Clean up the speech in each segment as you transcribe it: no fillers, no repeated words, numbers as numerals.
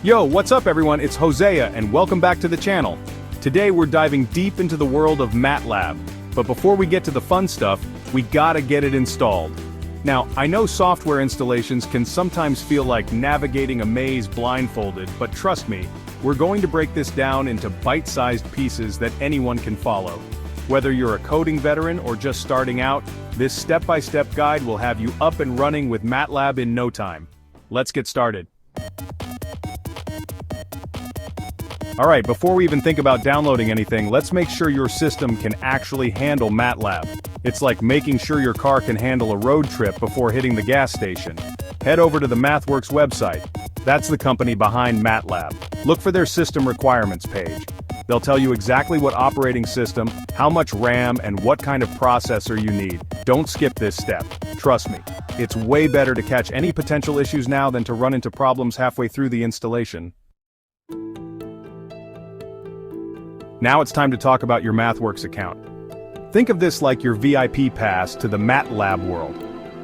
Yo, what's up everyone, it's Hosea and welcome back to the channel. Today we're diving deep into the world of MATLAB, but before we get to the fun stuff, we gotta get it installed. Now, I know software installations can sometimes feel like navigating a maze blindfolded, but trust me, we're going to break this down into bite-sized pieces that anyone can follow. Whether you're a coding veteran or just starting out, this step-by-step guide will have you up and running with MATLAB in no time. Let's get started. Alright, before we even think about downloading anything, let's make sure your system can actually handle MATLAB. It's like making sure your car can handle a road trip before hitting the gas station. Head over to the MathWorks website. That's the company behind MATLAB. Look for their system requirements page. They'll tell you exactly what operating system, how much RAM, and what kind of processor you need. Don't skip this step. Trust me, it's way better to catch any potential issues now than to run into problems halfway through the installation. Now it's time to talk about your MathWorks account. Think of this like your VIP pass to the MATLAB world.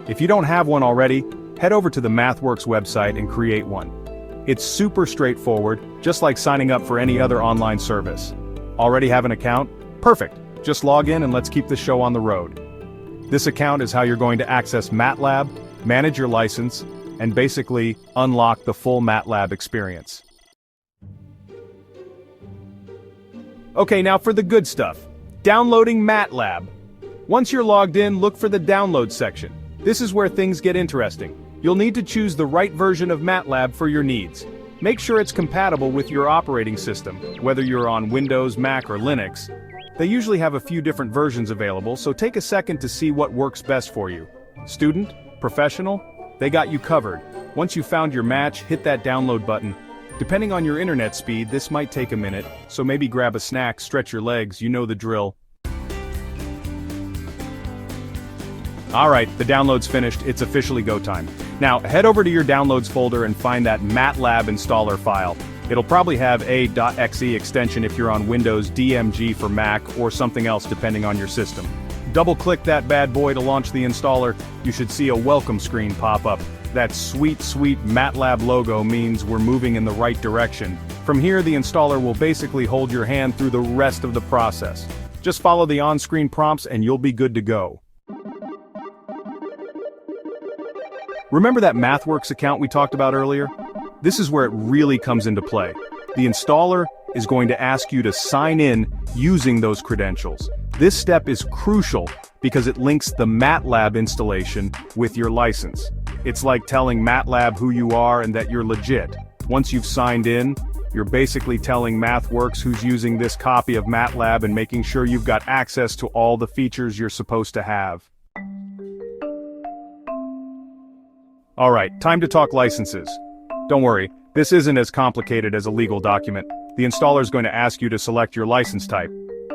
If you don't have one already, head over to the MathWorks website and create one. It's super straightforward, just like signing up for any other online service. Already have an account? Perfect. Just log in and let's keep the show on the road. This account is how you're going to access MATLAB, manage your license, and basically unlock the full MATLAB experience. Okay, now for the good stuff. Downloading MATLAB. Once you're logged in, look for the download section. This is where things get interesting. You'll need to choose the right version of MATLAB for your needs. Make sure it's compatible with your operating system, whether you're on Windows, Mac, or Linux. They usually have a few different versions available, so take a second to see what works best for you. Student? Professional? They got you covered. Once you've found your match, hit that download button. Depending on your internet speed, this might take a minute, so maybe grab a snack, stretch your legs, you know the drill. Alright, the download's finished, it's officially go time. Now, head over to your downloads folder and find that MATLAB installer file. It'll probably have a.exe extension if you're on Windows, DMG for Mac, or something else depending on your system. Double-click that bad boy to launch the installer. You should see a welcome screen pop up. That sweet MATLAB logo means we're moving in the right direction. From here, the installer will basically hold your hand through the rest of the process. Just follow the on-screen prompts and you'll be good to go. Remember that MathWorks account we talked about earlier? This is where it really comes into play. The installer is going to ask you to sign in using those credentials. This step is crucial because it links the MATLAB installation with your license. It's like telling MATLAB who you are and that you're legit. Once you've signed in, you're basically telling MathWorks who's using this copy of MATLAB and making sure you've got access to all the features you're supposed to have. Alright, time to talk licenses. Don't worry, this isn't as complicated as a legal document. The installer is going to ask you to select your license type.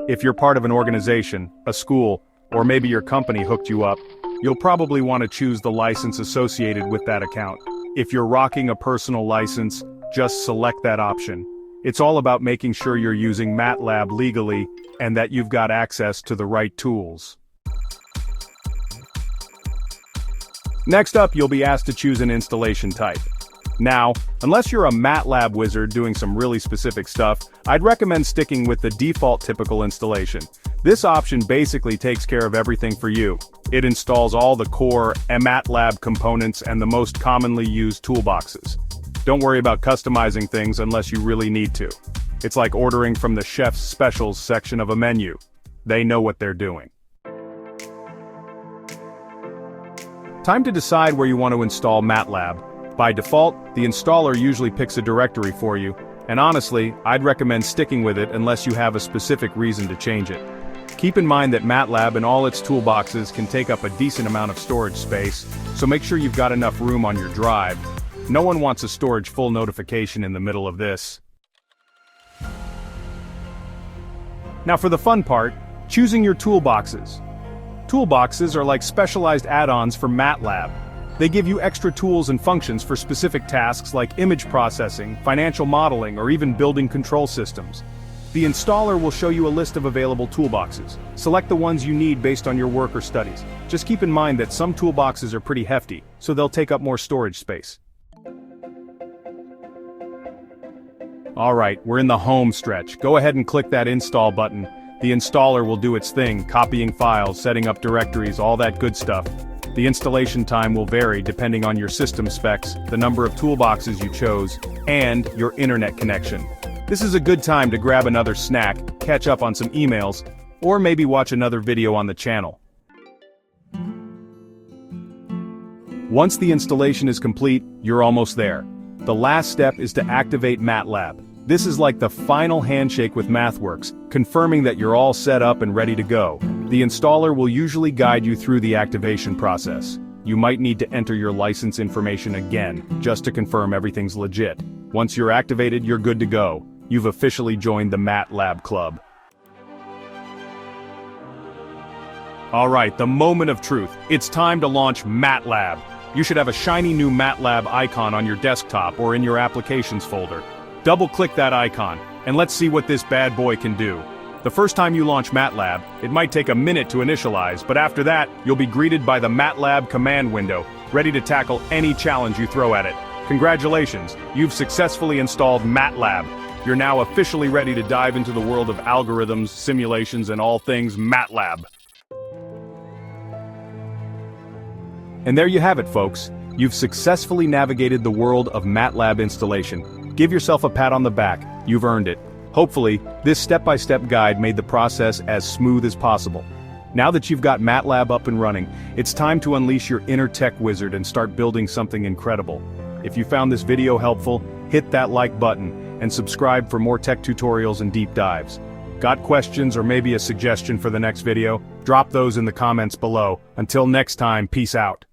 If you're part of an organization, a school, or maybe your company hooked you up, you'll probably want to choose the license associated with that account. If you're rocking a personal license, just select that option. It's all about making sure you're using MATLAB legally and that you've got access to the right tools. Next up, you'll be asked to choose an installation type. Now, unless you're a MATLAB wizard doing some really specific stuff, I'd recommend sticking with the default typical installation. This option basically takes care of everything for you. It installs all the core MATLAB components and the most commonly used toolboxes. Don't worry about customizing things unless you really need to. It's like ordering from the chef's specials section of a menu. They know what they're doing. Time to decide where you want to install MATLAB. By default, the installer usually picks a directory for you, and honestly, I'd recommend sticking with it unless you have a specific reason to change it. Keep in mind that MATLAB and all its toolboxes can take up a decent amount of storage space, so make sure you've got enough room on your drive. No one wants a storage full notification in the middle of this. Now for the fun part, choosing your toolboxes. Toolboxes are like specialized add-ons for MATLAB. They give you extra tools and functions for specific tasks like image processing, financial modeling, or even building control systems. The installer will show you a list of available toolboxes. Select the ones you need based on your work or studies. Just keep in mind that some toolboxes are pretty hefty, so they'll take up more storage space. Alright, we're in the home stretch. Go ahead and click that install button. The installer will do its thing, copying files, setting up directories, all that good stuff. The installation time will vary depending on your system specs, the number of toolboxes you chose, and your internet connection. This is a good time to grab another snack, catch up on some emails, or maybe watch another video on the channel. Once the installation is complete, you're almost there. The last step is to activate MATLAB. This is like the final handshake with MathWorks, confirming that you're all set up and ready to go. The installer will usually guide you through the activation process. You might need to enter your license information again, just to confirm everything's legit. Once you're activated, you're good to go. You've officially joined the MATLAB Club. Alright, the moment of truth. It's time to launch MATLAB. You should have a shiny new MATLAB icon on your desktop or in your applications folder. Double-click that icon, and let's see what this bad boy can do. The first time you launch MATLAB, it might take a minute to initialize, but after that, you'll be greeted by the MATLAB command window, ready to tackle any challenge you throw at it. Congratulations, you've successfully installed MATLAB. You're now officially ready to dive into the world of algorithms, simulations, and all things MATLAB. And there you have it, folks. You've successfully navigated the world of MATLAB installation. Give yourself a pat on the back. You've earned it. Hopefully, this step-by-step guide made the process as smooth as possible. Now that you've got MATLAB up and running, it's time to unleash your inner tech wizard and start building something incredible. If you found this video helpful, hit that like button and subscribe for more tech tutorials and deep dives. Got questions or maybe a suggestion for the next video? Drop those in the comments below. Until next time, peace out.